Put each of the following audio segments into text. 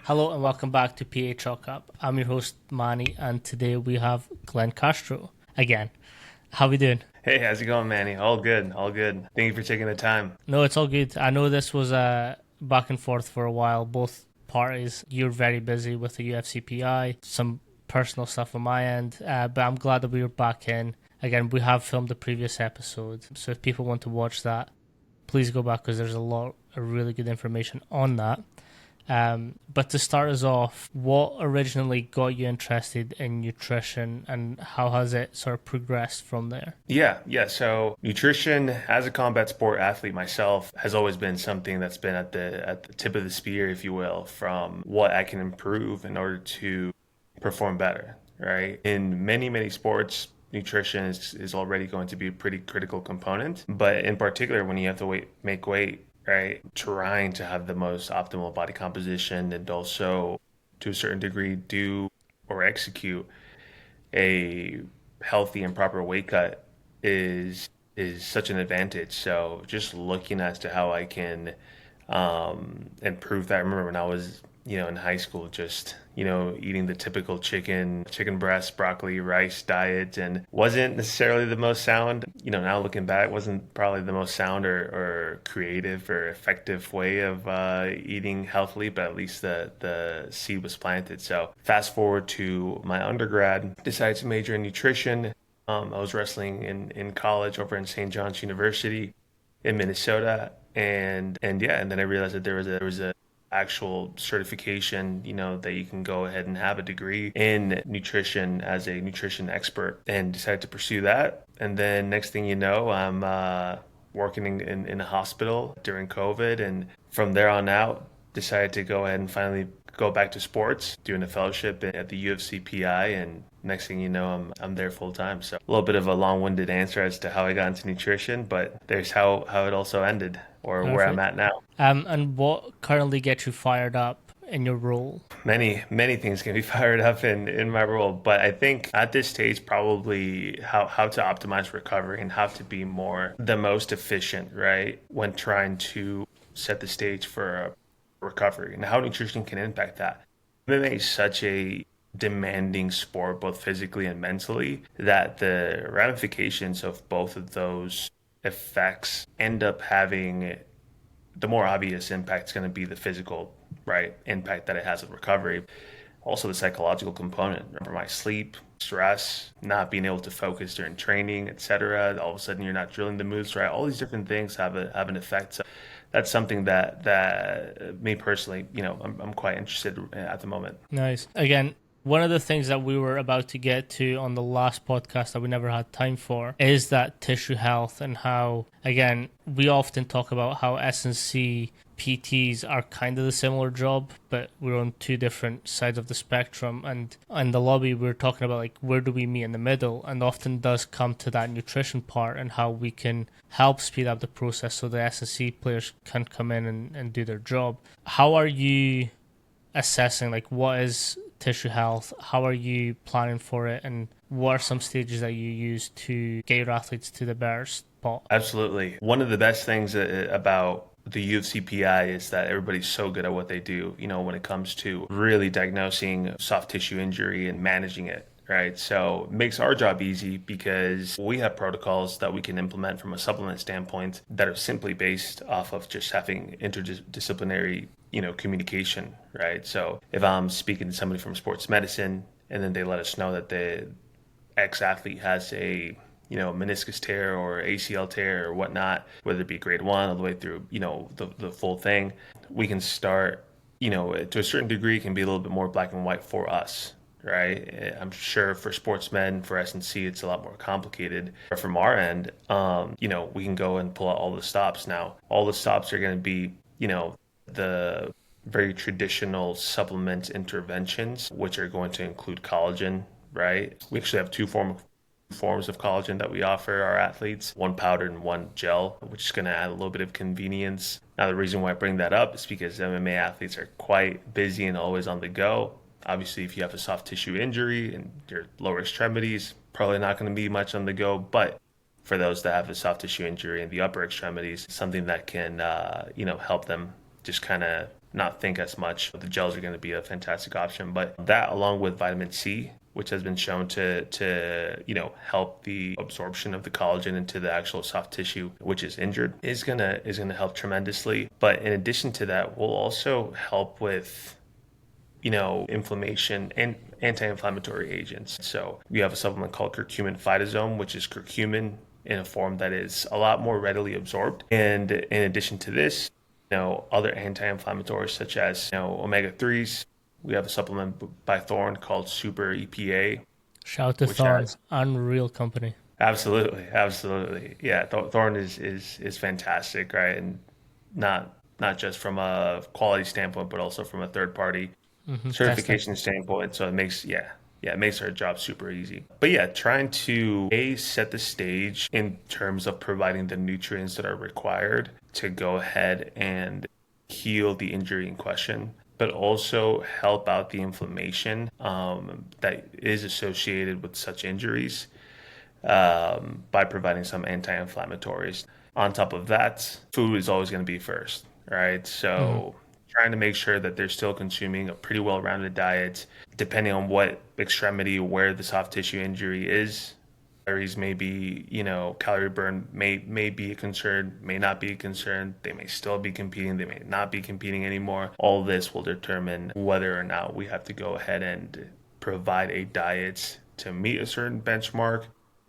Hello and welcome back to PA Chalk Up. I'm your host Manny, and today we have Glen Castro again. How we doing? Hey, how's it going, Manny? All good, all good. Thank you for taking the time. No, it's all good. I know this was back and forth for a while. Both parties, you're very busy with the UFC PI, some personal stuff on my end, but I'm glad that we were back in. Again, we have filmed the previous episode, so if people want to watch that, please go back because there's a lot of really good information on that. But to start us off, what originally got you interested in nutrition and how has it sort of progressed from there? Yeah. So nutrition as a combat sport athlete myself has always been something that's been at the tip of the spear, if you will, from what I can improve in order to perform better, right? In many sports, nutrition is already going to be a pretty critical component. But in particular, when you have to make weight, right? Trying to have the most optimal body composition and also to a certain degree do or execute a healthy and proper weight cut is such an advantage. So just looking as to how I can improve that. I remember when I was, in high school, just, eating the typical chicken breast, broccoli, rice diet and wasn't necessarily the most sound. Now looking back, wasn't probably the most sound or creative or effective way of eating healthily, but at least the seed was planted. So fast forward to my undergrad, decided to major in nutrition. I was wrestling in college over in St. John's University in Minnesota, and then I realized that there was a actual certification, that you can go ahead and have a degree in nutrition as a nutrition expert, and decided to pursue that. And then next thing you know, I'm working in a hospital during COVID, and from there on out, decided to go ahead and finally go back to sports, doing a fellowship at the UFC PI, and next thing you know, I'm there full time. So a little bit of a long-winded answer as to how I got into nutrition, but there's how it also ended, or where I'm Perfect. at now. And what currently gets you fired up in your role? Many things can be fired up in my role, but I think at this stage probably how to optimize recovery and how to be the most efficient, right, when trying to set the stage for a recovery and how nutrition can impact that. MMA is such a demanding sport, both physically and mentally, that the ramifications of both of those effects end up having the more obvious impact is going to be the physical, right, impact that it has on recovery. Also, the psychological component. Remember, my sleep, stress, not being able to focus during training, etc. All of a sudden, you're not drilling the moves right. All these different things have an effect. So that's something that me personally, I'm quite interested in at the moment. Nice. Again, one of the things that we were about to get to on the last podcast that we never had time for is that tissue health and how, again, we often talk about how S&C PTs are kind of the similar job, but we're on two different sides of the spectrum. And in the lobby, we were talking about like where do we meet in the middle, and often does come to that nutrition part and how we can help speed up the process so the S&C players can come in and do their job. How are you assessing like what is tissue health? How are you planning for it, and what are some stages that you use to get your athletes to the better spot? Absolutely. One of the best things about the UFC PI is that everybody's so good at what they do, when it comes to really diagnosing soft tissue injury and managing it. Right. So it makes our job easy because we have protocols that we can implement from a supplement standpoint that are simply based off of just having interdisciplinary, communication. Right. So if I'm speaking to somebody from sports medicine and then they let us know that the ex athlete has a meniscus tear or ACL tear or whatnot, whether it be grade one all the way through, the full thing, we can start, to a certain degree, it can be a little bit more black and white for us, right? I'm sure for sportsmen, for S&C, it's a lot more complicated. But from our end, we can go and pull out all the stops. Now, all the stops are going to be, the very traditional supplement interventions, which are going to include collagen, right? We actually have two forms of collagen that we offer our athletes, one powdered and one gel, which is going to add a little bit of convenience. Now, the reason why I bring that up is because MMA athletes are quite busy and always on the go. Obviously, if you have a soft tissue injury in your lower extremities, probably not going to be much on the go. But for those that have a soft tissue injury in the upper extremities, something that can, help them just kind of not think as much. The gels are going to be a fantastic option, but that along with vitamin C, which has been shown to help the absorption of the collagen into the actual soft tissue which is injured, is gonna help tremendously. But in addition to that, will also help with inflammation and anti-inflammatory agents. So we have a supplement called curcumin phytosome, which is curcumin in a form that is a lot more readily absorbed. And in addition to this, other anti-inflammatories such as omega-3s. We have a supplement by Thorne called Super EPA, Shout to which Thorn, has unreal company. absolutely, absolutely, yeah. Thorne is fantastic, right? And not just from a quality standpoint, but also from a third party Testing. certification standpoint. So it makes our job super easy. But yeah, trying to set the stage in terms of providing the nutrients that are required to go ahead and heal the injury in question, but also help out the inflammation that is associated with such injuries by providing some anti-inflammatories. On top of that, food is always going to be first, right? Hmm. So trying to make sure that they're still consuming a pretty well-rounded diet, depending on what extremity, where the soft tissue injury is. Calories may be, calorie burn may be a concern, may not be a concern. They may still be competing, they may not be competing anymore. All this will determine whether or not we have to go ahead and provide a diet to meet a certain benchmark,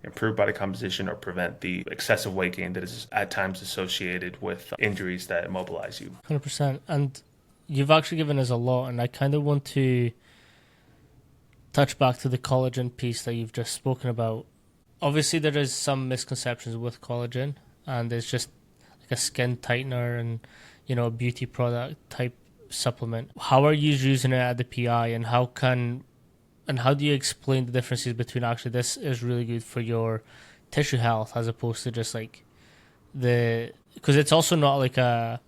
improve body composition, or prevent the excessive weight gain that is at times associated with injuries that immobilize you. 100%. And you've actually given us a lot, and I kind of want to touch back to the collagen piece that you've just spoken about. Obviously, there is some misconceptions with collagen, and it's just like a skin tightener and a beauty product type supplement. How are you using it at the PI, and how do you explain the differences between actually this is really good for your tissue health as opposed to just like because it's also not like a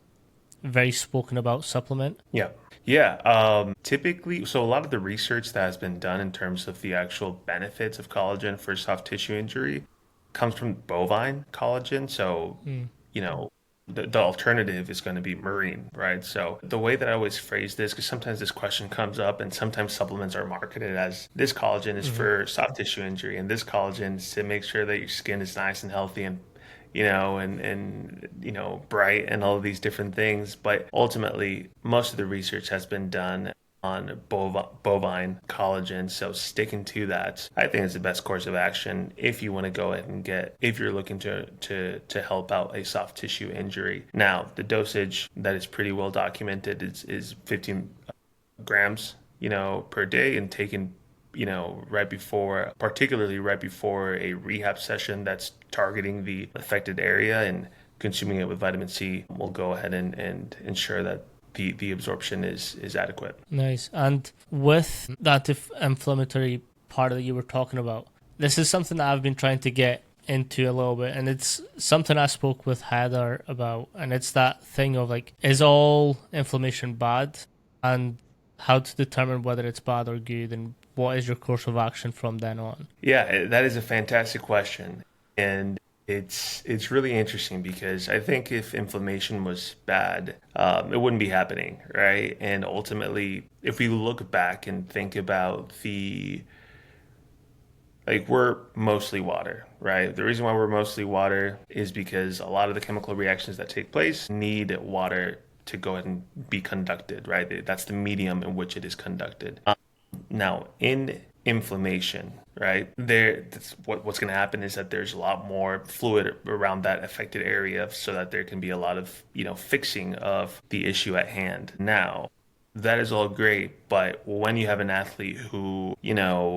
very spoken about supplement. Yeah. Yeah. Typically, so a lot of the research that has been done in terms of the actual benefits of collagen for soft tissue injury comes from bovine collagen. So, Mm. you know, the alternative is going to be marine, right? So the way that I always phrase this, because sometimes this question comes up and sometimes supplements are marketed as this collagen is Hmm. for soft tissue injury and this collagen is to make sure that your skin is nice and healthy and bright and all of these different things. But ultimately, most of the research has been done on bovine collagen. So sticking to that, I think is the best course of action if you want to go ahead and if you're looking to help out a soft tissue injury. Now, the dosage that is pretty well documented is 15 grams, per day and taken particularly right before a rehab session that's targeting the affected area and consuming it with vitamin C will go ahead and ensure that the absorption is adequate. Nice. And with that inflammatory part that you were talking about, this is something that I've been trying to get into a little bit, and it's something I spoke with Heather about, and it's that thing of like, is all inflammation bad, and how to determine whether it's bad or good, and what is your course of action from then on. Yeah, that is a fantastic question. And it's really interesting because I think if inflammation was bad, it wouldn't be happening, right? And ultimately, if we look back and think about we're mostly water, right? The reason why we're mostly water is because a lot of the chemical reactions that take place need water to go ahead and be conducted, right? That's the medium in which it is conducted. Now, in inflammation, right, what's going to happen is that there's a lot more fluid around that affected area so that there can be a lot of, fixing of the issue at hand. Now, that is all great, but when you have an athlete who,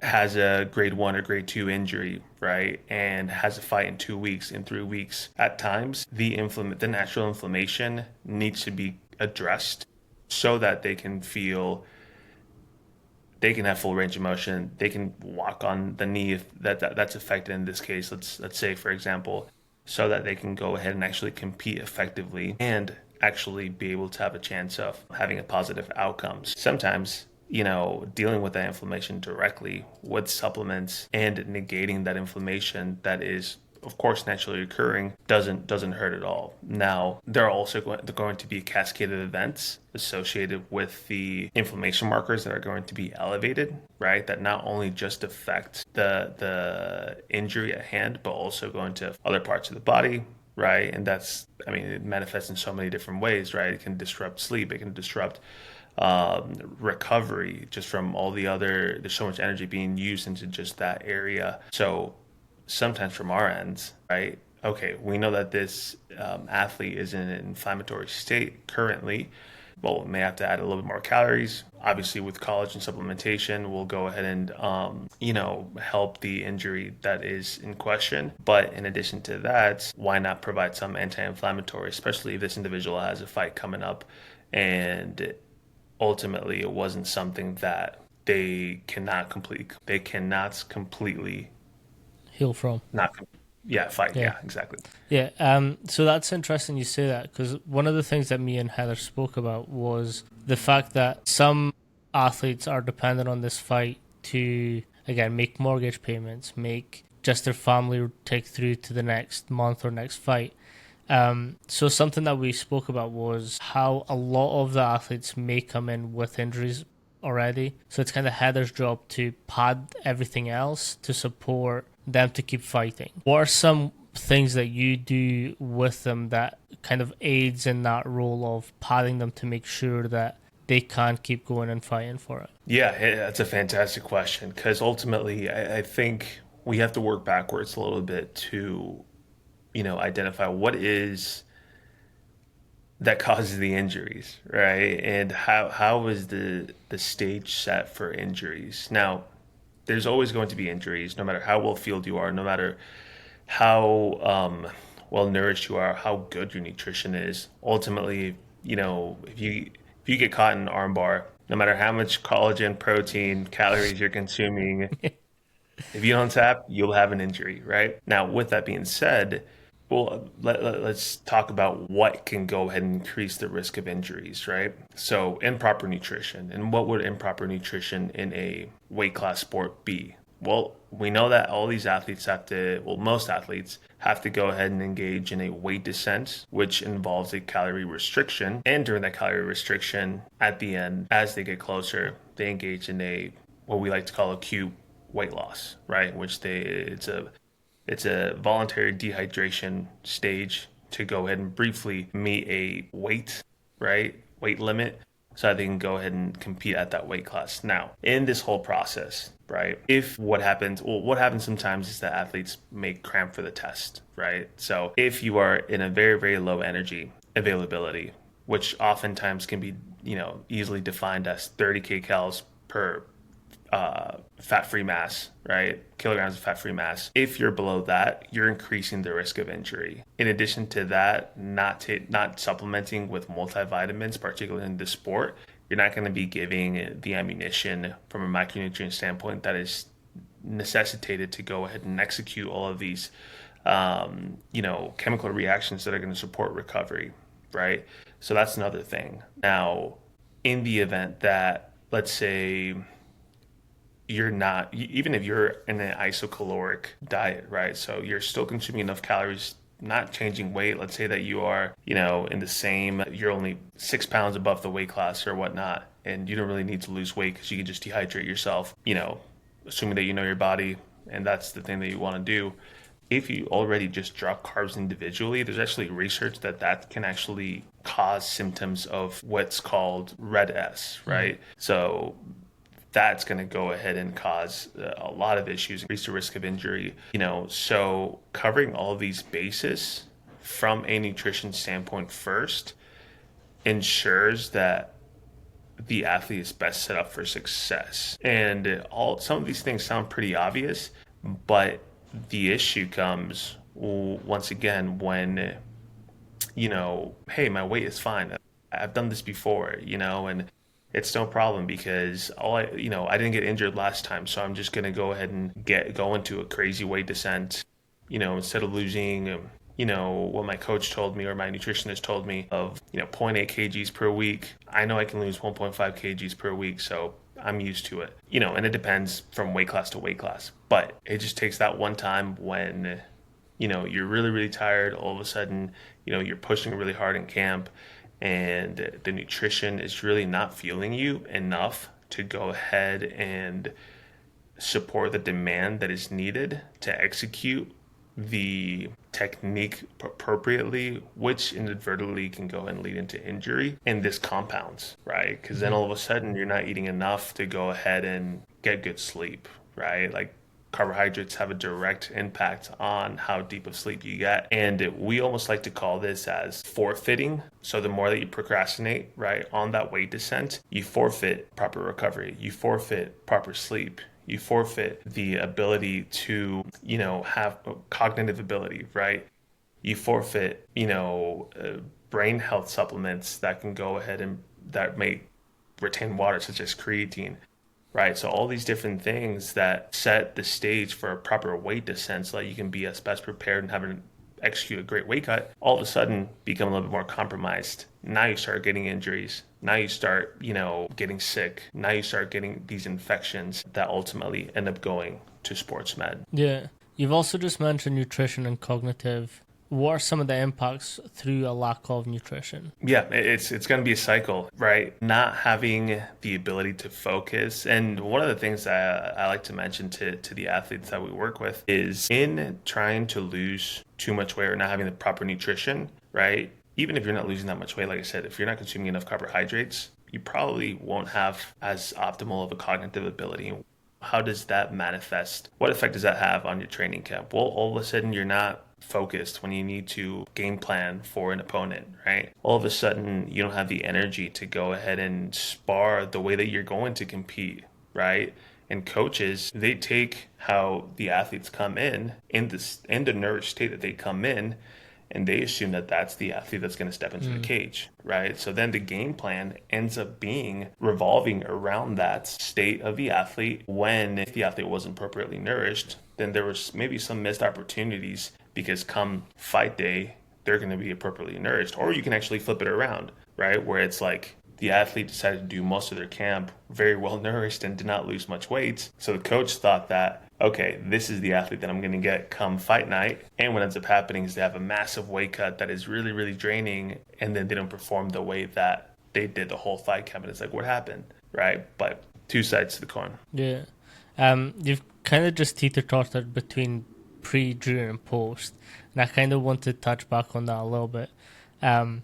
has a grade 1 or grade 2 injury, right, and has a fight in 2 weeks, in 3 weeks, at times the natural inflammation needs to be addressed so that they can have full range of motion. They can walk on the knee if that's affected in this case. Let's say, for example, so that they can go ahead and actually compete effectively and actually be able to have a chance of having a positive outcomes. Sometimes, dealing with that inflammation directly with supplements and negating that inflammation that is of course naturally occurring, doesn't hurt at all. Now, there are also going to be a cascade of events associated with the inflammation markers that are going to be elevated, right? That not only just affect the injury at hand, but also going to other parts of the body, right? And that's, I mean, it manifests in so many different ways, right? It can disrupt sleep, it can disrupt recovery just from all the other, there's so much energy being used into just that area. So sometimes from our ends, right? Okay, we know that this athlete is in an inflammatory state currently. Well, we may have to add a little bit more calories. Obviously, with collagen supplementation, we'll go ahead and, help the injury that is in question. But in addition to that, why not provide some anti-inflammatory, especially if this individual has a fight coming up and ultimately it wasn't something that they cannot completely Heal from. not fight. Yeah. Yeah, exactly. Yeah. So that's interesting you say that, because one of the things that me and Heather spoke about was the fact that some athletes are dependent on this fight to, again, make mortgage payments, make just their family take through to the next month or next fight. So something that we spoke about was how a lot of the athletes may come in with injuries already. So it's kind of Heather's job to pad everything else to support them to keep fighting. What are some things that you do with them that kind of aids in that role of padding them to make sure that they can keep going and fighting for it? Yeah, that's a fantastic question because ultimately I think we have to work backwards a little bit to, identify what is that causes the injuries, right? And how is the stage set for injuries? Now, there's always going to be injuries, no matter how well fueled you are, no matter how well nourished you are, how good your nutrition is. Ultimately, if you get caught in an armbar, no matter how much collagen, protein, calories you're consuming, if you don't tap, you'll have an injury, right? Now, with that being said, well, let's talk about what can go ahead and increase the risk of injuries, right? So, improper nutrition. And what would improper nutrition in a weight class sport be? Well, we know that all these athletes most athletes have to go ahead and engage in a weight descent, which involves a calorie restriction. And during that calorie restriction, at the end, as they get closer, they engage in what we like to call acute weight loss, right? It's a voluntary dehydration stage to go ahead and briefly meet a weight, right? Weight limit so that they can go ahead and compete at that weight class. Now, in this whole process, right? What happens sometimes is that athletes may cramp for the test, right? So if you are in a very, very low energy availability, which oftentimes can be, easily defined as 30 kcals per fat-free mass, right? Kilograms of fat-free mass. If you're below that, you're increasing the risk of injury. In addition to that, not supplementing with multivitamins, particularly in the sport, you're not going to be giving the ammunition from a micronutrient standpoint that is necessitated to go ahead and execute all of these, chemical reactions that are going to support recovery, right? So that's another thing. Now, in the event that, let's say, you're not, even if you're in an isocaloric diet, right? So you're still consuming enough calories, not changing weight. Let's say that you are, you're only 6 pounds above the weight class or whatnot, and you don't really need to lose weight because you can just dehydrate yourself, assuming that you know your body and that's the thing that you want to do. If you already just drop carbs individually, there's actually research that can actually cause symptoms of what's called red S, right? So that's going to go ahead and cause a lot of issues, increase the risk of injury. So covering all of these bases from a nutrition standpoint first ensures that the athlete is best set up for success. And some of these things sound pretty obvious, but the issue comes once again when, hey, my weight is fine. I've done this before, and it's no problem because I didn't get injured last time, so I'm just gonna go ahead and go into a crazy weight descent, instead of losing, what my coach told me or my nutritionist told me of, zero point 0.8 kgs per week. I know I can lose 1.5 kgs per week, so I'm used to it, and it depends from weight class to weight class, but it just takes that one time when you're really, really tired. All of a sudden, you're pushing really hard in camp, and the nutrition is really not fueling you enough to go ahead and support the demand that is needed to execute the technique appropriately, which inadvertently can go and lead into injury. And this compounds, right? Because then Hmm. all of a sudden you're not eating enough to go ahead and get good sleep, right? Like carbohydrates have a direct impact on how deep of sleep you get. And we almost like to call this as forfeiting. So the more that you procrastinate, right, on that weight descent, you forfeit proper recovery, you forfeit proper sleep, you forfeit the ability to, have cognitive ability, right? You forfeit, brain health supplements that can go ahead and that may retain water, such as creatine, right? So all these different things that set the stage for a proper weight descent so that you can be as best prepared and have an execute a great weight cut, all of a sudden become a little bit more compromised. Now you start getting injuries. Now you start, getting sick. Now you start getting these infections that ultimately end up going to sports med. Yeah. You've also just mentioned nutrition and cognitive. What are some of the impacts through a lack of nutrition? Yeah, it's going to be a cycle, right? Not having the ability to focus. And one of the things that I like to mention to the athletes that we work with is in trying to lose too much weight or not having the proper nutrition, right? Even if you're not losing that much weight, like I said, if you're not consuming enough carbohydrates, you probably won't have as optimal of a cognitive ability. How does that manifest? What effect does that have on your training camp? Well, all of a sudden you're not focused when you need to game plan for an opponent, right? All of a sudden you don't have the energy to go ahead and spar the way that you're going to compete, right? And coaches, they take how the athletes come in the nourished state that they come in, and they assume that that's the athlete that's going to step into the Mm. cage, right? So then the game plan ends up being revolving around that state of the athlete. When if the athlete wasn't appropriately nourished, then there was maybe some missed opportunities because come fight day, they're going to be appropriately nourished. Or you can actually flip it around, right? Where it's like the athlete decided to do most of their camp very well nourished and did not lose much weight. So the coach thought that, okay, this is the athlete that I'm going to get come fight night. And what ends up happening is they have a massive weight cut that is really, really draining. And then they don't perform the way that they did the whole fight camp. And it's like, what happened? Right? But two sides to the coin. Yeah. You've kind of just teeter-tottered between pre, during, and post. And I kind of want to touch back on that a little bit. Um,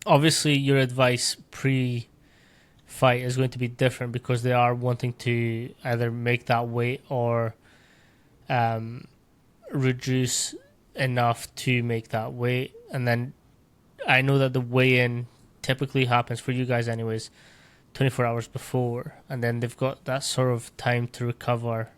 Obviously, your advice pre fight is going to be different because they are wanting to either make that weight or um, reduce enough to make that weight. And then I know that the weigh in typically happens for you guys, anyways, 24 hours before. And then they've got that sort of time to recover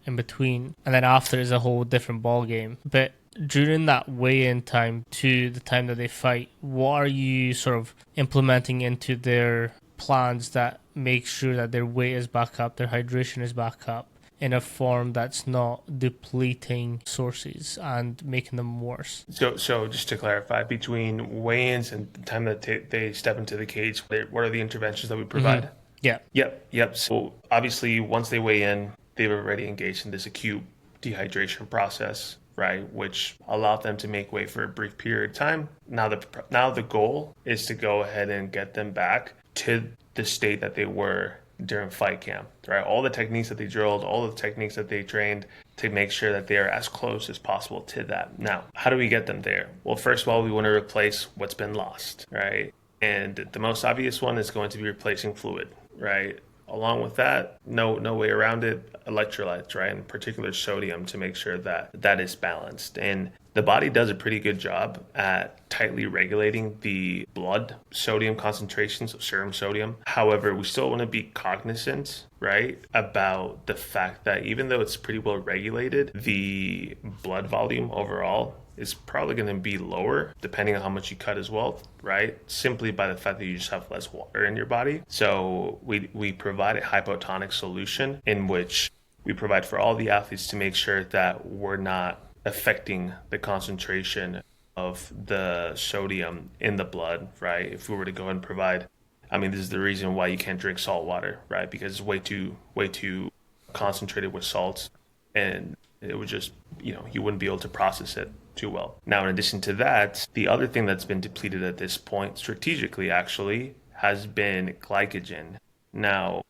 in between. And then after is a whole different ball game. But during that weigh-in time to the time that they fight, what are you sort of implementing into their plans that make sure that their weight is back up, their hydration is back up in a form that's not depleting sources and making them worse? So just to clarify, between weigh-ins and the time that they step into the cage, what are the interventions that we provide? Yeah. Yep. So obviously, once they weigh in, they've already engaged in this acute dehydration process, right? Which allowed them to make weight for a brief period of time. Now the goal is to go ahead and get them back to the state that they were during fight camp, right? All the techniques that they drilled, all the techniques that they trained to make sure that they are as close as possible to that. Now, how do we get them there? Well, first of all, we want to replace what's been lost, right? And the most obvious one is going to be replacing fluid, right? Along with that, no way around it, electrolytes, right? In particular sodium, to make sure that that is balanced. And the body does a pretty good job at tightly regulating the blood sodium concentrations of serum sodium. However, we still want to be cognizant, right, about the fact that even though it's pretty well regulated, the blood volume overall is probably going to be lower depending on how much you cut as well, right? Simply by the fact that you just have less water in your body. So we provide a hypotonic solution in which we provide for all the athletes to make sure that we're not affecting the concentration of the sodium in the blood, right? If we were to go and provide, I mean, this is the reason why you can't drink salt water, right? Because it's way too concentrated with salts. And It would just, you wouldn't be able to process it too well. Now, in addition to that, the other thing that's been depleted at this point, strategically actually, has been glycogen. Now,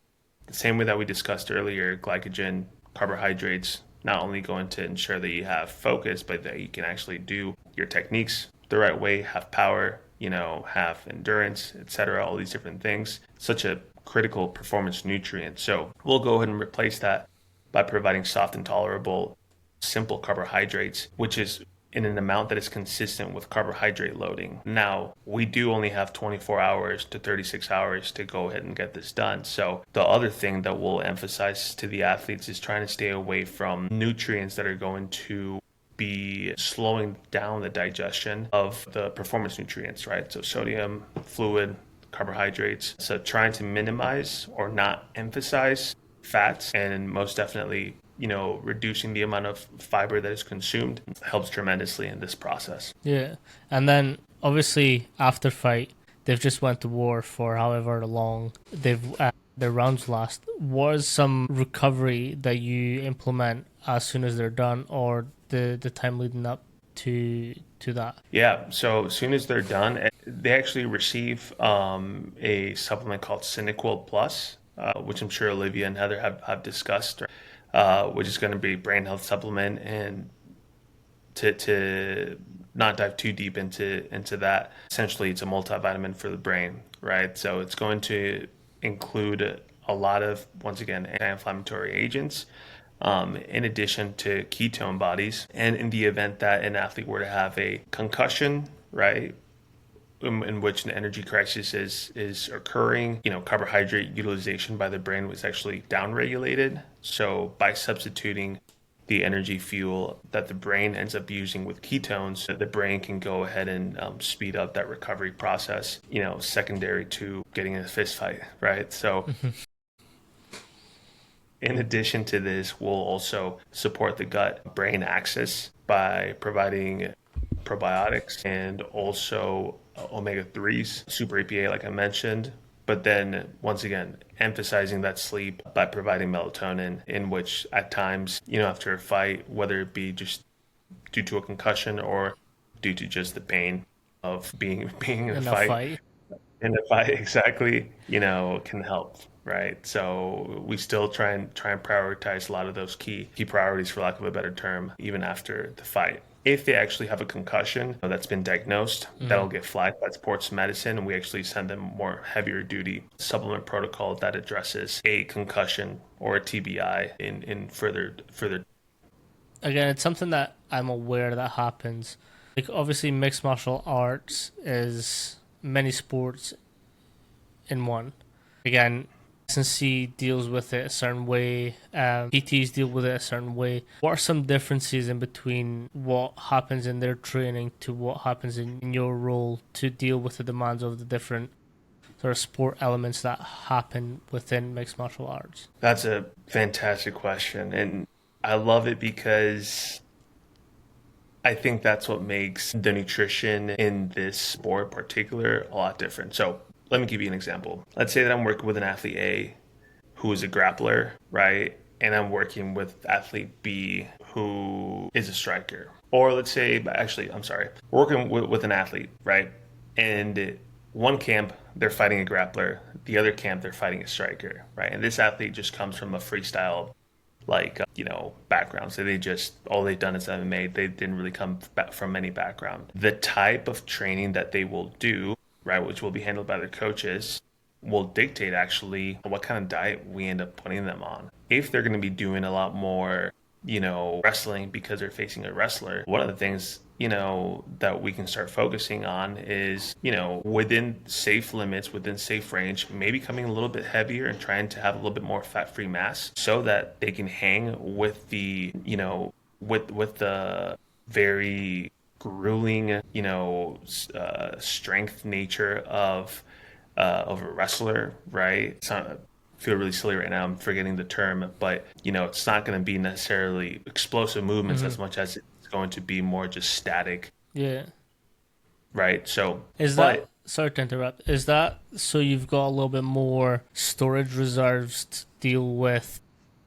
the same way that we discussed earlier, glycogen, carbohydrates, not only going to ensure that you have focus, but that you can actually do your techniques the right way, have power, have endurance, etc., all these different things. Such a critical performance nutrient. So we'll go ahead and replace that by providing soft and tolerable, simple carbohydrates, which is in an amount that is consistent with carbohydrate loading. Now, we do only have 24 hours to 36 hours to go ahead and get this done. So the other thing that we'll emphasize to the athletes is trying to stay away from nutrients that are going to be slowing down the digestion of the performance nutrients, right? So sodium, fluid, carbohydrates. So trying to minimize or not emphasize fats, and most definitely reducing the amount of fiber that is consumed helps tremendously in this process. Yeah. And then obviously after fight, they've just went to war for however long their rounds last. Was some recovery that you implement as soon as they're done, or the time leading up to that? Yeah, so as soon as they're done, they actually receive a supplement called Cinequil Plus, which I'm sure Olivia and Heather have discussed, which is going to be brain health supplement. And to not dive too deep into that, essentially it's a multivitamin for the brain, right? So it's going to include a lot of, once again, anti-inflammatory agents, in addition to ketone bodies. And in the event that an athlete were to have a concussion, right, in which an energy crisis is occurring, carbohydrate utilization by the brain was actually downregulated. So by substituting the energy fuel that the brain ends up using with ketones, the brain can go ahead and speed up that recovery process, secondary to getting in a fist fight, right? So in addition to this, we'll also support the gut-brain axis by providing probiotics and also omega-3s, super EPA, like I mentioned. But then, once again, emphasizing that sleep by providing melatonin, in which at times, after a fight, whether it be just due to a concussion or due to just the pain of being in a fight, exactly, can help, right? So we still try and prioritize a lot of those key priorities, for lack of a better term, even after the fight. If they actually have a concussion that's been diagnosed, that'll get flagged by sports medicine, and we actually send them more heavier duty supplement protocol that addresses a concussion or a TBI in further. Again, it's something that I'm aware that happens. Like, obviously, mixed martial arts is many sports in one. Again, S&C deals with it a certain way, PTs deal with it a certain way. What are some differences in between what happens in their training to what happens in your role to deal with the demands of the different sort of sport elements that happen within mixed martial arts? That's a fantastic question, and I love it because I think that's what makes the nutrition in this sport in particular a lot different. So let me give you an example. Let's say that I'm working with an athlete A who is a grappler, right? And I'm working with athlete B who is a striker. Or let's say, actually, I'm sorry, working with an athlete, right? And one camp, they're fighting a grappler. The other camp, they're fighting a striker, right? And this athlete just comes from a freestyle background. So all they've done is MMA. They didn't really come from any background. The type of training that they will do, right, which will be handled by their coaches, will dictate actually what kind of diet we end up putting them on. If they're going to be doing a lot more, wrestling because they're facing a wrestler, one of the things, that we can start focusing on is, within safe limits, within safe range, maybe coming a little bit heavier and trying to have a little bit more fat-free mass so that they can hang with the, with the very grueling, strength nature of a wrestler, right? It's not, I feel really silly right now. I'm forgetting the term, but it's not going to be necessarily explosive movements as much as it's going to be more just static. Yeah. Right. So sorry to interrupt. Is that so you've got a little bit more storage reserves to deal with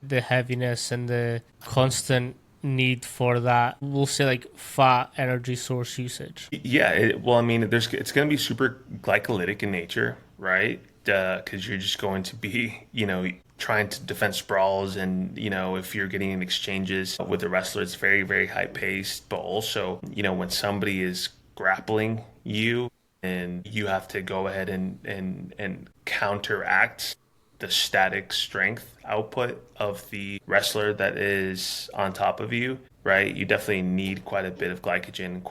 the heaviness and the constant need for that, we'll say like fat energy source usage? Yeah, well, I mean, it's going to be super glycolytic in nature, right? Because you're just going to be, trying to defend sprawls, and if you're getting in exchanges with a wrestler, it's very, very high paced. But also, when somebody is grappling you, and you have to go ahead and counteract the static strength output of the wrestler that is on top of you, right? You definitely need quite a bit of glycogen,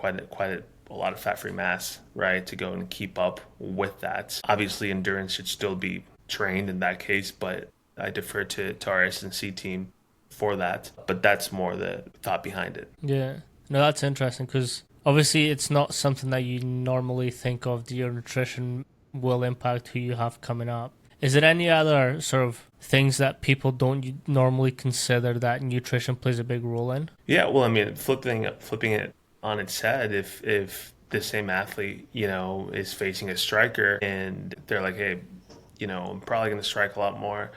a lot of fat-free mass, right, to go and keep up with that. Obviously, endurance should still be trained in that case, but I defer to our S&C team for that. But that's more the thought behind it. Yeah. No, that's interesting because obviously it's not something that you normally think of that your nutrition will impact who you have coming up. Is there any other sort of things that people don't normally consider that nutrition plays a big role in? Yeah, well, I mean, flipping it on its head, if the same athlete, is facing a striker and they're like, hey, I'm probably going to strike a lot more.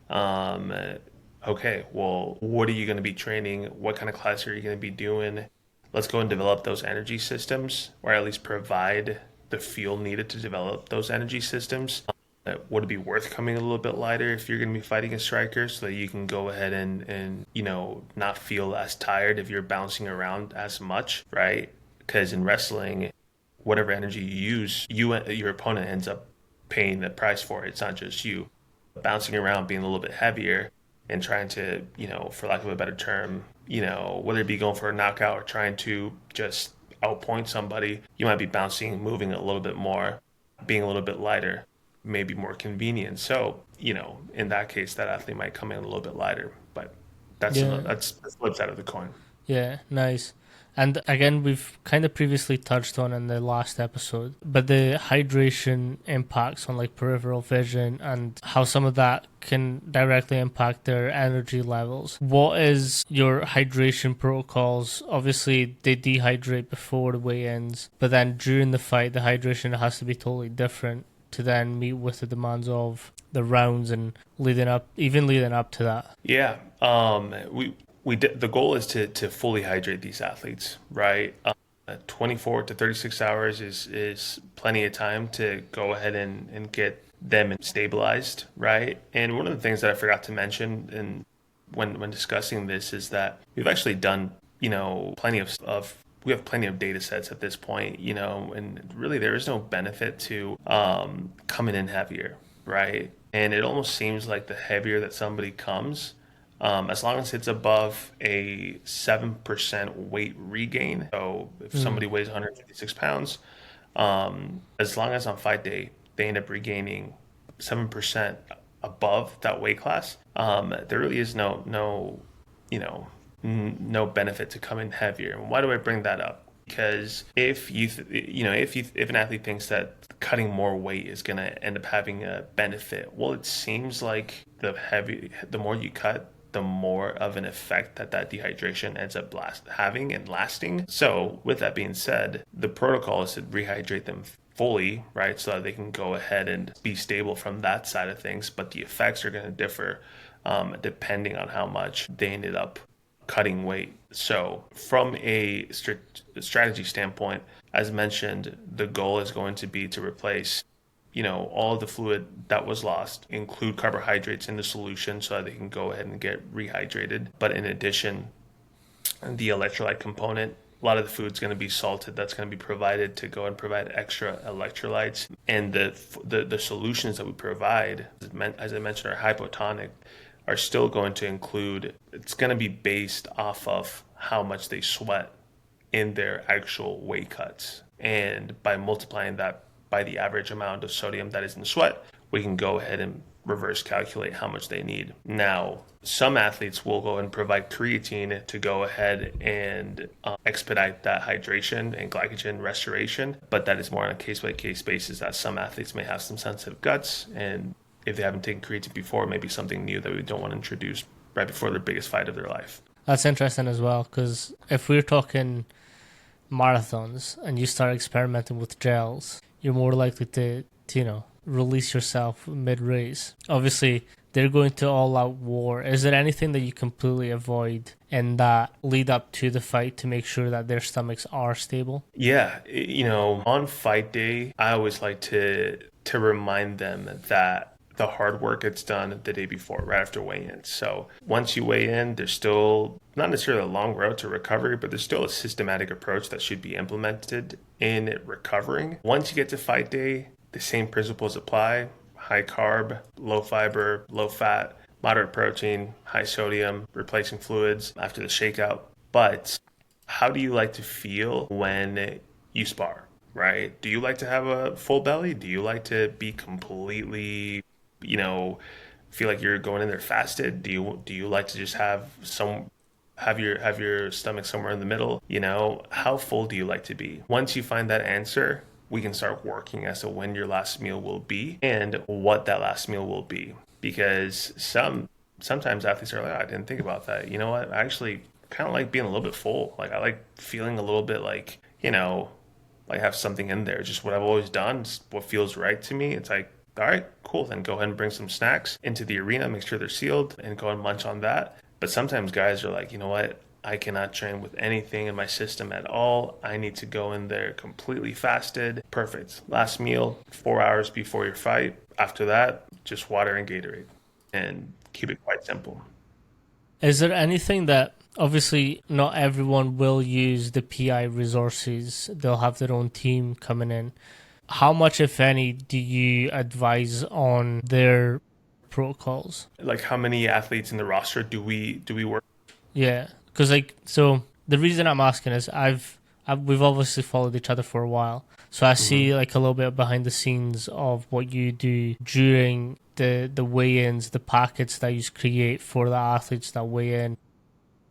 Um, okay, well, what are you going to be training? What kind of class are you going to be doing? Let's go and develop those energy systems, or at least provide the fuel needed to develop those energy systems. Would it be worth coming a little bit lighter if you're going to be fighting a striker, so that you can go ahead and not feel as tired if you're bouncing around as much, right? Because in wrestling, whatever energy you use, your opponent ends up paying the price for it. It's not just you. Bouncing around, being a little bit heavier, and trying to, for lack of a better term, whether it be going for a knockout or trying to just outpoint somebody, you might be bouncing, moving a little bit more, being a little bit lighter, maybe more convenient. So, in that case, that athlete might come in a little bit lighter, but Yeah. that's the flip side of the coin. Yeah, nice. And again, we've kind of previously touched on in the last episode, but the hydration impacts on like peripheral vision and how some of that can directly impact their energy levels. What is your hydration protocols? Obviously, they dehydrate before the weigh-ins, but then during the fight, the hydration has to be totally different to then meet with the demands of the rounds and leading up to that. Yeah, the goal is to fully hydrate these athletes, right? 24 to 36 hours is plenty of time to go ahead and get them stabilized, right? And one of the things that I forgot to mention when discussing this is that we've actually done, plenty of we have plenty of data sets at this point, and really there is no benefit to coming in heavier, right? And it almost seems like the heavier that somebody comes, as long as it's above a 7% weight regain. So if Mm. somebody weighs 156 pounds, as long as on fight day they end up regaining 7% above that weight class, there really is you know, no benefit to come in heavier. And why do I bring that up? Because if an athlete thinks that cutting more weight is going to end up having a benefit, well, it seems like the more you cut, the more of an effect that dehydration ends up having and lasting. So, with that being said, the protocol is to rehydrate them fully, right, so that they can go ahead and be stable from that side of things. But the effects are going to differ depending on how much they ended up cutting weight. So, from a strategy standpoint, as mentioned, the goal is going to be to replace, all of the fluid that was lost, include carbohydrates in the solution so that they can go ahead and get rehydrated. But in addition, the electrolyte component, a lot of the food's going to be salted. That's going to be provided to go and provide extra electrolytes. And the solutions that we provide, as I mentioned, are hypotonic, are still going to include, it's going to be based off of how much they sweat in their actual weight cuts. And by multiplying that by the average amount of sodium that is in sweat, we can go ahead and reverse calculate how much they need. Now, some athletes will go and provide creatine to go ahead and expedite that hydration and glycogen restoration, but that is more on a case-by-case basis, as some athletes may have some sensitive guts, and if they haven't taken creatine before, maybe something new that we don't want to introduce right before their biggest fight of their life. That's interesting as well, because if we're talking marathons and you start experimenting with gels, you're more likely to release yourself mid-race. Obviously, they're going to all out war. Is there anything that you completely avoid in that lead up to the fight to make sure that their stomachs are stable? Yeah, on fight day, I always like to remind them that the hard work gets done the day before, right after weigh-in. So once you weigh in, there's still not necessarily a long road to recovery, but there's still a systematic approach that should be implemented in recovering. Once you get to fight day, the same principles apply: high carb, low fiber, low fat, moderate protein, high sodium, replacing fluids after the shakeout. But how do you like to feel when you spar, right? Do you like to have a full belly? Do you like to be completely, you know, feel like you're going in there fasted? Do you like to just have your stomach somewhere in the middle? How full do you like to be? Once you find that answer, we can start working as to when your last meal will be and what that last meal will be. Because sometimes athletes are like, "Oh, I didn't think about that. You know what? I actually kind of like being a little bit full. Like I like feeling a little bit like, like have something in there. Just what I've always done, it's what feels right to me." It's like, all right, cool. Then go ahead and bring some snacks into the arena, make sure they're sealed, and go and munch on that. But sometimes guys are like, you know what? I cannot train with anything in my system at all. I need to go in there completely fasted. Perfect. Last meal, 4 hours before your fight. After that, just water and Gatorade, and keep it quite simple. Is there anything that obviously not everyone will use the PI resources? They'll have their own team coming in. How much, if any, do you advise on their protocols? Like how many athletes in the roster do we work? Yeah, because so the reason I'm asking is we've obviously followed each other for a while, so I Hmm. see like a little bit behind the scenes of what you do during the weigh-ins, the packets that you create for the athletes that weigh in.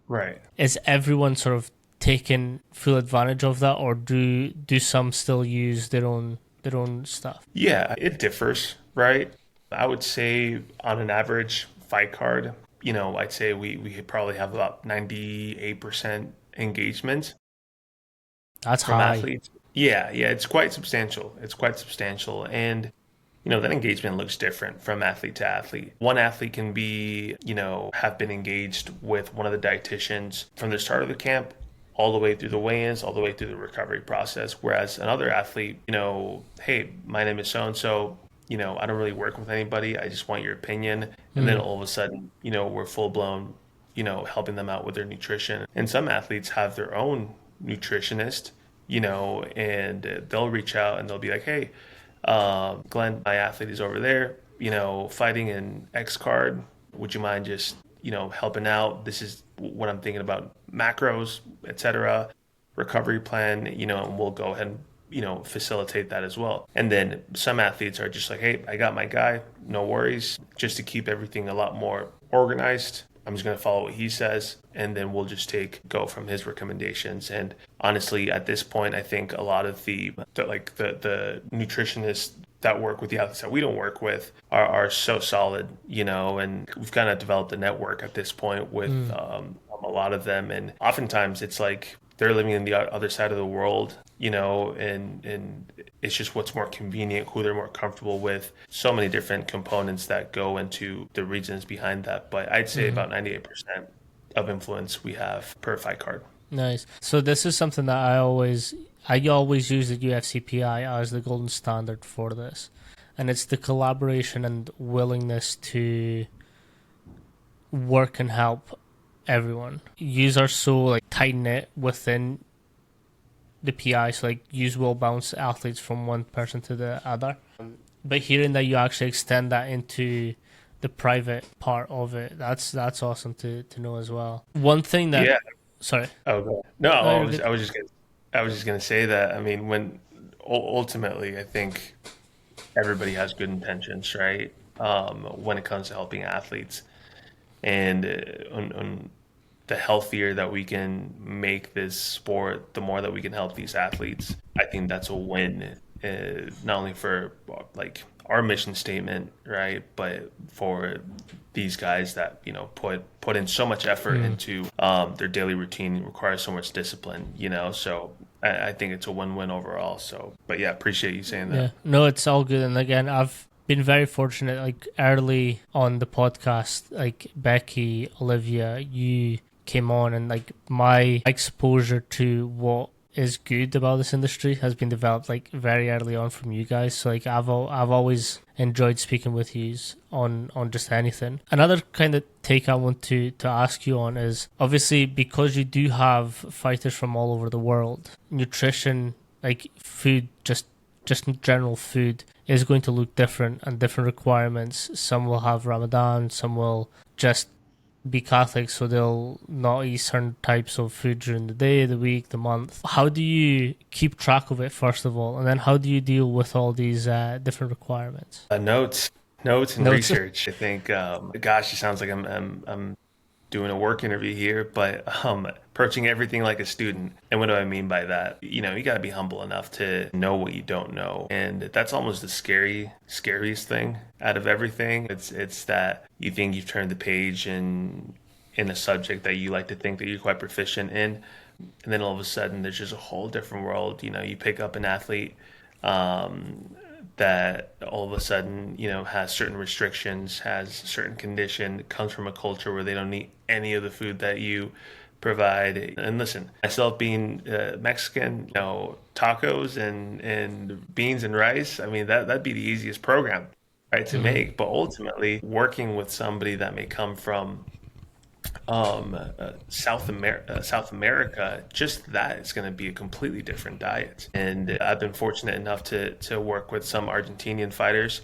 Right. Is everyone sort of taking full advantage of that, or do some still use their own stuff? Yeah, it differs, right? I would say on an average fight card, I'd say we probably have about 98% engagement That's from high. athletes. Yeah, yeah, it's quite substantial. It's quite substantial. And, that engagement looks different from athlete to athlete. One athlete can be, have been engaged with one of the dietitians from the start of the camp all the way through the weigh-ins, all the way through the recovery process. Whereas another athlete, hey, my name is so and so. I don't really work with anybody. I just want your opinion. And then Mm. all of a sudden, we're full blown, helping them out with their nutrition. And some athletes have their own nutritionist, and they'll reach out and they'll be like, hey, Glenn, my athlete is over there, fighting in X card. Would you mind just, helping out? This is what I'm thinking about: macros, etc., recovery plan, and we'll go ahead and, facilitate that as well. And then some athletes are just like, hey, I got my guy, no worries. Just to keep everything a lot more organized, I'm just going to follow what he says, and then we'll just go from his recommendations. And honestly, at this point, I think a lot of the nutritionists that work with the athletes that we don't work with are so solid, and we've kind of developed a network at this point with Mm. a lot of them. And oftentimes it's like they're living in the other side of the world, and it's just what's more convenient, who they're more comfortable with. So many different components that go into the reasons behind that. But I'd say Hmm. about 98% of influence we have per fight card. Nice. So this is something that I always use the UFC PI as the golden standard for this, and it's the collaboration and willingness to work and help everyone. Use are so like tight knit within the PI, so like use will bounce athletes from one person to the other. But hearing that you actually extend that into the private part of it, that's awesome to know as well. One thing that Yeah. sorry, Oh, go ahead. No, no, I you're was good. I was just gonna I was just gonna say that. I mean, ultimately, I think everybody has good intentions, right? When it comes to helping athletes, and on the healthier that we can make this sport, the more that we can help these athletes. I think that's a win, not only for like our mission statement, right, but for these guys that put in so much effort Mm. into their daily routine, requires so much discipline, So I think it's a win-win overall. So, but yeah, appreciate you saying that. Yeah, no, it's all good. And again, been very fortunate, like early on the podcast, like Becky, Olivia, you came on, and like my exposure to what is good about this industry has been developed like very early on from you guys. So like I've always enjoyed speaking with you on just anything. Another kind of take I want to ask you on is, obviously because you do have fighters from all over the world, nutrition, like food, just in general food is going to look different and different requirements. Some will have Ramadan, some will just be Catholic, so they'll not eat certain types of food during the day, the week, the month. How do you keep track of it, first of all, and then how do you deal with all these different requirements? Notes and Notes. research. I think, gosh, it sounds like I'm doing a work interview here, but approaching everything like a student. And what do I mean by that? You know, you got to be humble enough to know what you don't know, and that's almost the scariest thing out of everything. It's that you think you've turned the page in a subject that you like to think that you're quite proficient in, and then all of a sudden there's just a whole different world. You know, you pick up an athlete. That all of a sudden, you know, has certain restrictions, has certain condition, comes from a culture where they don't eat any of the food that you provide. And listen, myself being Mexican, you know, tacos and beans and rice, I mean, that'd be the easiest program, right, to Mm-hmm. make. But ultimately, working with somebody that may come from South America, just that is going to be a completely different diet. And I've been fortunate enough to work with some Argentinian fighters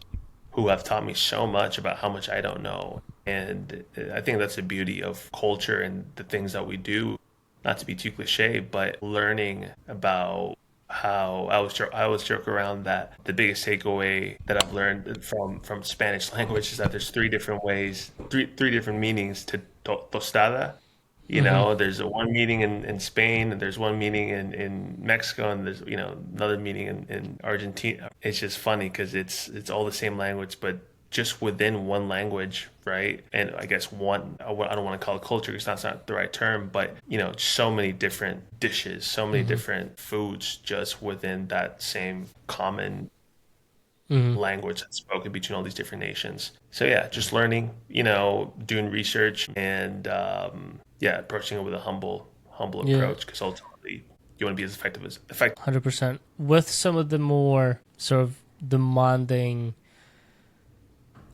who have taught me so much about how much I don't know. And I think that's the beauty of culture and the things that we do, not to be too cliche, but learning about how I always joke around that the biggest takeaway that I've learned from Spanish language is that there's three different ways, three different meanings to tostada. You Mm-hmm. know, there's a one meaning in Spain, and there's one meaning in Mexico, and there's, you know, another meaning in Argentina. It's just funny because it's all the same language, but just within one language, right? And I guess I don't want to call it culture because that's not the right term, but you know, so many different dishes, so many Mm-hmm. different foods just within that same common Mm-hmm. language that's spoken between all these different nations. So yeah, just learning, you know, doing research and yeah, approaching it with a humble Yeah, approach because ultimately you want to be as effective. 100%. With some of the more sort of demanding,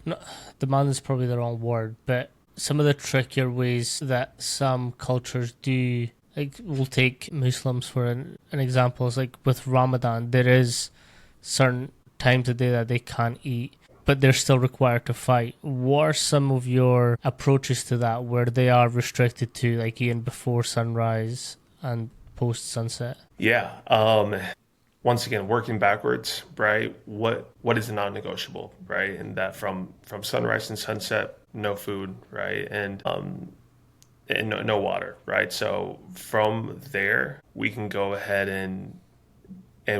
no, demand is probably the wrong word, but some of the trickier ways that some cultures do, like we'll take Muslims for an example, is like with Ramadan, there is certain times of day that they can't eat, but they're still required to fight. What are some of your approaches to that where they are restricted to like eating before sunrise and post sunset? Yeah. Once again, working backwards, right? What is a non-negotiable, right? And that from sunrise and sunset, no food, right? And no water, right? So from there, we can go ahead and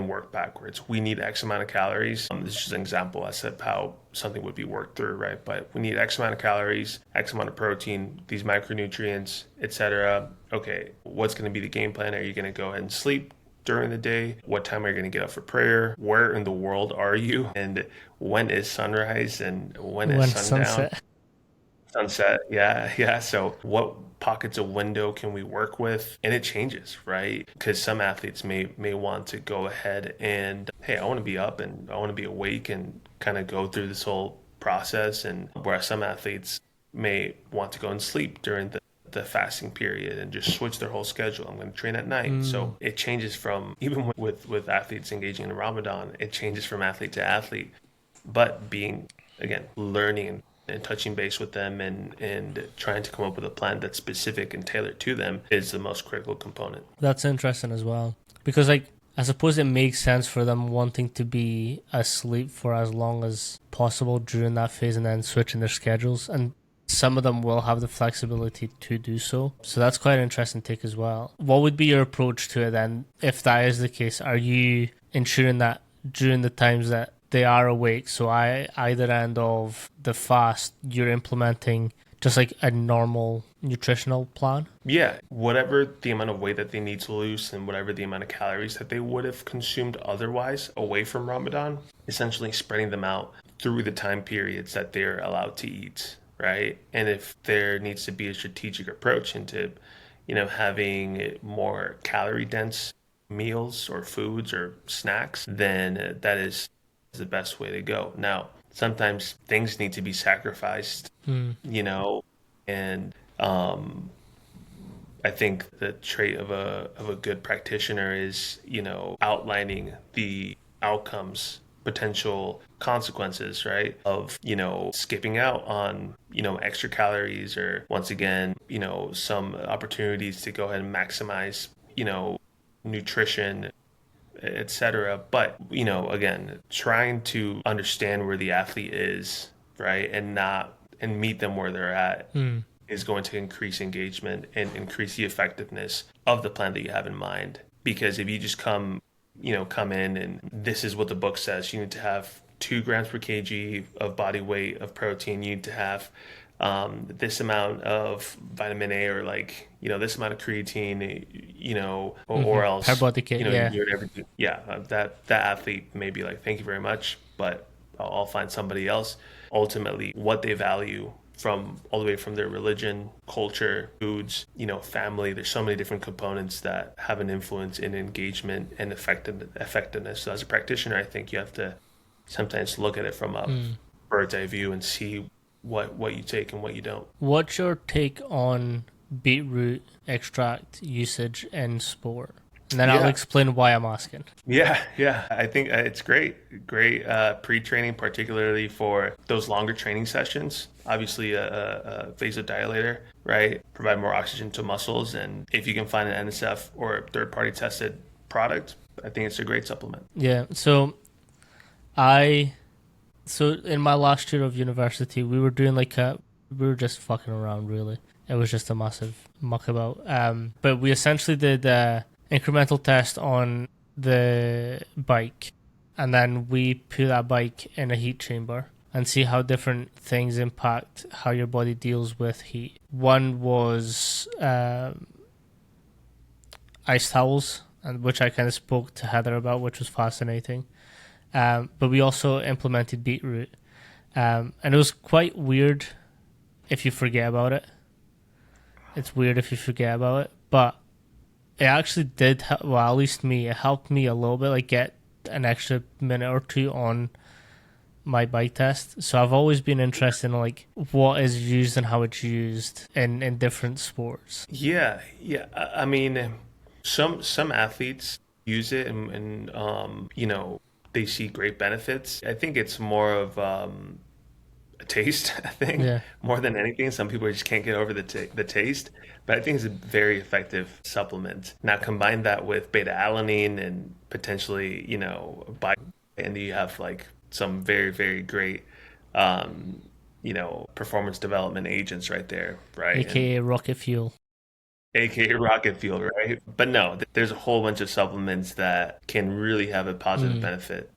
work backwards. We need X amount of calories. This is just an example I said how something would be worked through, right? But we need X amount of calories, X amount of protein, these micronutrients, etc. Okay, what's going to be the game plan? Are you going to go ahead and sleep during the day? What time are you going to get up for prayer? Where in the world are you? And when is sunrise and when is When sundown? sunset. Sunset, yeah, yeah. So, what pockets of window can we work with? And it changes, right? Because some athletes may want to go ahead and, hey, I want to be up and I want to be awake and kind of go through this whole process. And whereas some athletes may want to go and sleep during the fasting period and just switch their whole schedule. I'm going to train at night. Mm. So it changes from, even with athletes engaging in Ramadan, it changes from athlete to athlete. But being, again, learning and touching base with them and trying to come up with a plan that's specific and tailored to them is the most critical component. That's interesting as well. Because like I suppose it makes sense for them wanting to be asleep for as long as possible during that phase and then switching their schedules. And some of them will have the flexibility to do so. So that's quite an interesting take as well. What would be your approach to it then? If that is the case, are you ensuring that during the times that they are awake, so either end of the fast, you're implementing just like a normal nutritional plan? Yeah, whatever the amount of weight that they need to lose and whatever the amount of calories that they would have consumed otherwise away from Ramadan, essentially spreading them out through the time periods that they're allowed to eat, right? And if there needs to be a strategic approach into, having more calorie dense meals or foods or snacks, then that is the best way to go. Now, sometimes things need to be sacrificed, Hmm. and I think the trait of a good practitioner is, outlining the outcomes, potential consequences, right? Of, skipping out on, extra calories or once again, some opportunities to go ahead and maximize, nutrition, etc. But, again, trying to understand where the athlete is, right? And meet them where they're at Hmm. is going to increase engagement and increase the effectiveness of the plan that you have in mind. Because if you just come in and this is what the book says, you need to have 2 grams per kg of body weight of protein, you need to have this amount of vitamin A or this amount of creatine, or Per else, body kit, you're yeah. doing everything. Yeah, that athlete may be like, thank you very much, but I'll find somebody else. Ultimately, what they value from all the way from their religion, culture, foods, family. There's so many different components that have an influence in engagement and effectiveness. So as a practitioner, I think you have to sometimes look at it from a Hmm. bird's eye view and see what you take and what you don't. What's your take on beetroot extract usage in sport? And then I'll Yeah, explain why I'm asking. yeah. I think it's great pre-training, particularly for those longer training sessions. Obviously, a vasodilator, right? Provide more oxygen to muscles, and if you can find an NSF or third-party tested product, I think it's a great supplement. Yeah, I so in my last year of university, we were doing we were just fucking around really. It was just a massive muck about. But we essentially did incremental test on the bike, and then we put that bike in a heat chamber and see how different things impact how your body deals with heat. One was ice towels, and which I kind of spoke to Heather about, which was fascinating. But we also implemented beetroot, and it was quite weird if you forget about it. It's weird if you forget about it, but it actually did. Well, at least me, it helped me a little bit, like get an extra minute or two on my bike test. So I've always been interested in like what is used and how it's used in different sports. Yeah. I mean, some athletes use it, and they see great benefits. I think it's more of a taste, I think, Yeah, more than anything. Some people just can't get over the taste, but I think it's a very effective supplement. Now combine that with beta alanine and potentially, and you have like some very, very great, performance development agents right there, right? And aka rocket fuel. aka rocket fuel, right? But no, there's a whole bunch of supplements that can really have a positive Mm. benefit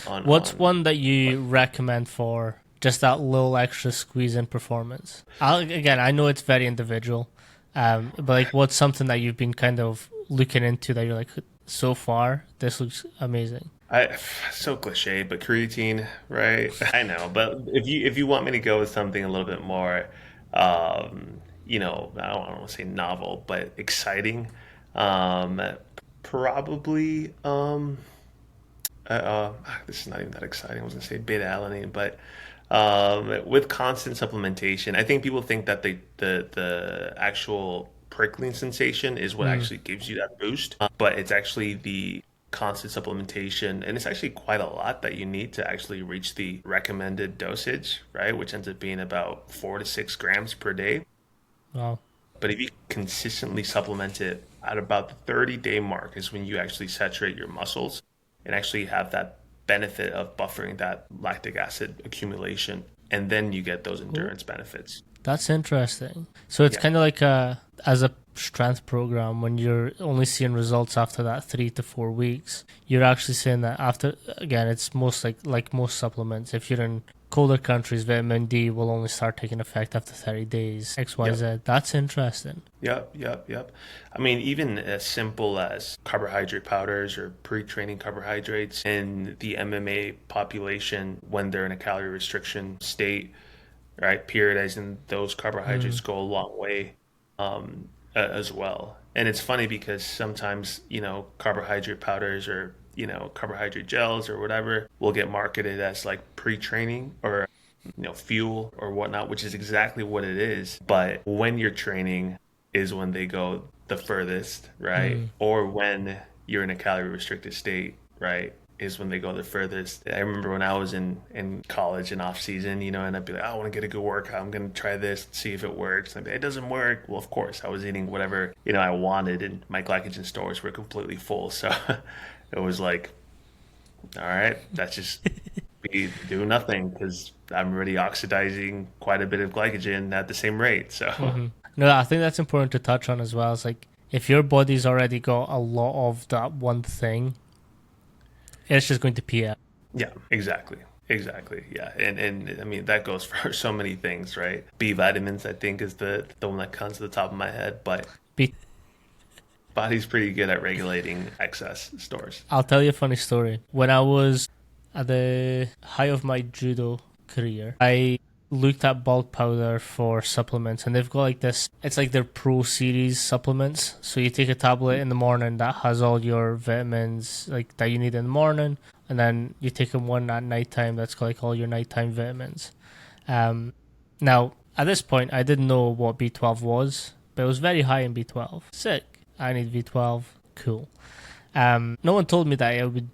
on What's on one that you recommend for just that little extra squeeze in performance? Again, I know it's very individual, but like, what's something that you've been kind of looking into that you're like, so far, this looks amazing. I so cliche, but creatine, right? I know, but if you want me to go with something a little bit more, I don't want to say novel, but exciting, um, probably, this is not even that exciting. I was gonna say beta alanine, but with constant supplementation, I think people think that the actual prickling sensation is what Mm. actually gives you that boost, but it's actually the constant supplementation, and it's actually quite a lot that you need to actually reach the recommended dosage, right? Which ends up being about 4 to 6 grams per day. Wow. But if you consistently supplement it at about the 30-day mark is when you actually saturate your muscles and actually have that benefit of buffering that lactic acid accumulation. And then you get those Cool. endurance benefits. That's interesting. So it's Yeah. kind of like as a strength program, when you're only seeing results after that 3 to 4 weeks, you're actually saying that after, again, it's most like most supplements. If you're in colder countries, vitamin D will only start taking effect after 30 days, Yep. XYZ. That's interesting. Yep. I mean, even as simple as carbohydrate powders or pre-training carbohydrates in the MMA population when they're in a calorie restriction state, right? Periodizing those carbohydrates Mm. go a long way as well. And it's funny because sometimes, carbohydrate powders or, carbohydrate gels or whatever will get marketed as like pre-training or, fuel or whatnot, which is exactly what it is. But when you're training is when they go the furthest, right? Mm. Or when you're in a calorie restricted state, right? Is when they go the furthest. I remember when I was in college and off season, and I'd be like, I want to get a good workout. I'm going to try this, see if it works. And I'd be like, it doesn't work. Well, of course, I was eating whatever, I wanted, and my glycogen stores were completely full. So it was like, all right, that's just me do nothing because I'm already oxidizing quite a bit of glycogen at the same rate. So Hmm. No, I think that's important to touch on as well. It's like if your body's already got a lot of that one thing, it's just going to pee out. yeah, exactly. Yeah, and I mean that goes for so many things, right? B vitamins, I think, is the one that comes to the top of my head, but Be- body's pretty good at regulating excess stores. I'll tell you a funny story. When I was at the height of my judo career, I looked at bulk powder for supplements, and they've got like this. It's like their Pro Series supplements. So you take a tablet in the morning that has all your vitamins like that you need in the morning, and then you take one at nighttime that's got like all your nighttime vitamins. Um, Now at this point, I didn't know what B12 was, but it was very high in B12. Sick. I need B12. Cool. No one told me that it would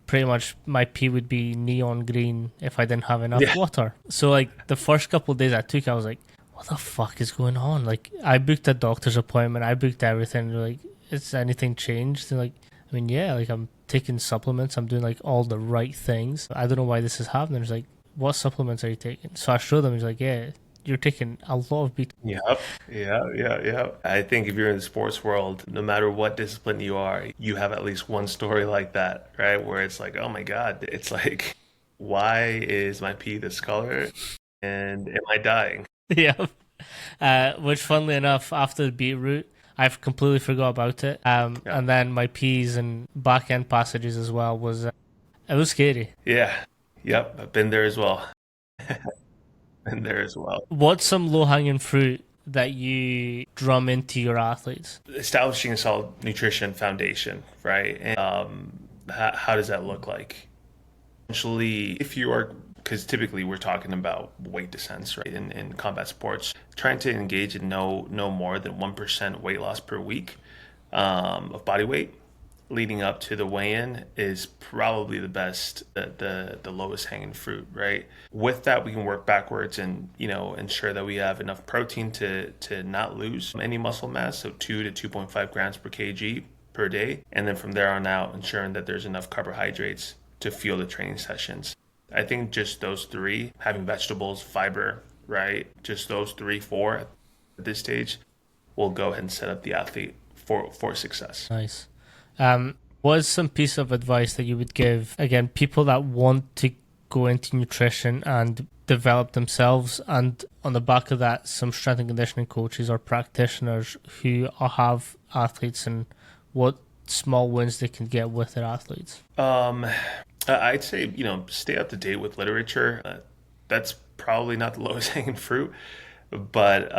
pretty much my pee would be neon green if I didn't have enough Yeah, water. So like the first couple of days I took, I was like, what the fuck is going on? Like I booked a doctor's appointment, I booked everything. They're like, is anything changed? They're like, I mean, yeah, like I'm taking supplements, I'm doing like all the right things. I don't know why this is happening. It's like, what supplements are you taking? So I showed them. He's like, yeah, you're taking a lot of B. yeah. I think if you're in the sports world, no matter what discipline you are, you have at least one story like that, right? Where it's like, oh my God, it's like, why is my pee this color? And am I dying? Yeah. Which, funnily enough, after the beetroot, I've completely forgot about it. Yeah. And then my P's and back end passages as well was it was scary. Yeah. Yep. I've been there as well. Been there as well. What's some low hanging fruit that you drum into your athletes? Establishing a solid nutrition foundation, right? And how does that look like? Essentially, if you are, because typically we're talking about weight descents, right? In combat sports, trying to engage in no more than 1% weight loss per week of body weight leading up to the weigh-in is probably the best, the lowest hanging fruit, right? With that, we can work backwards and ensure that we have enough protein to not lose any muscle mass, so 2 to 2.5 grams per kg per day, and then from there on out, ensuring that there's enough carbohydrates to fuel the training sessions. I think just those three, having vegetables, fiber, right? Just those three, four at this stage will go ahead and set up the athlete for success. Nice. What is some piece of advice that you would give again people that want to go into nutrition and develop themselves, and on the back of that, some strength and conditioning coaches or practitioners who have athletes and what small wins they can get with their athletes? I'd say, stay up to date with literature. That's probably not the lowest hanging fruit, but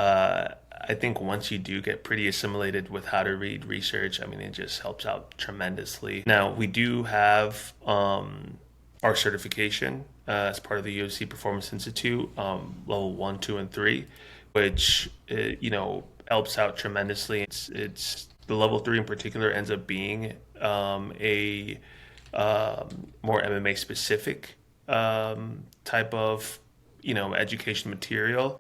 I think once you do get pretty assimilated with how to read research, I mean, it just helps out tremendously. Now, we do have our certification as part of the UFC Performance Institute, level 1, 2, and 3, which, helps out tremendously. It's the level 3 in particular ends up being a more MMA specific type of education material.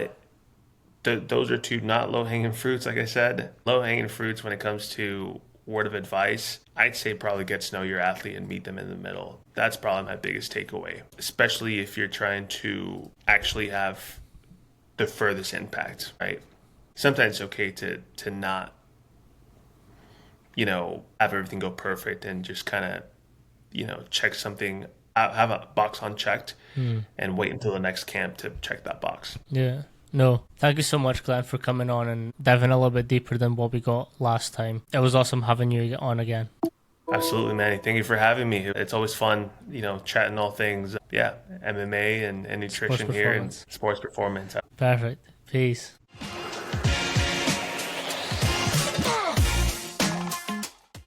Those are two not low hanging fruits. Like I said, low hanging fruits when it comes to word of advice, I'd say probably get to know your athlete and meet them in the middle. That's probably my biggest takeaway, especially if you're trying to actually have the furthest impact, right? Sometimes it's okay to not have everything go perfect and just kind of check something have a box unchecked and wait until the next camp to check that box. Yeah. No, thank you so much, Glenn, for coming on and diving a little bit deeper than what we got last time. It was awesome having you on again. Absolutely, Manny. Thank you for having me. It's always fun, chatting all things, MMA and Sports nutrition here and performance. sports performance. Perfect. Peace.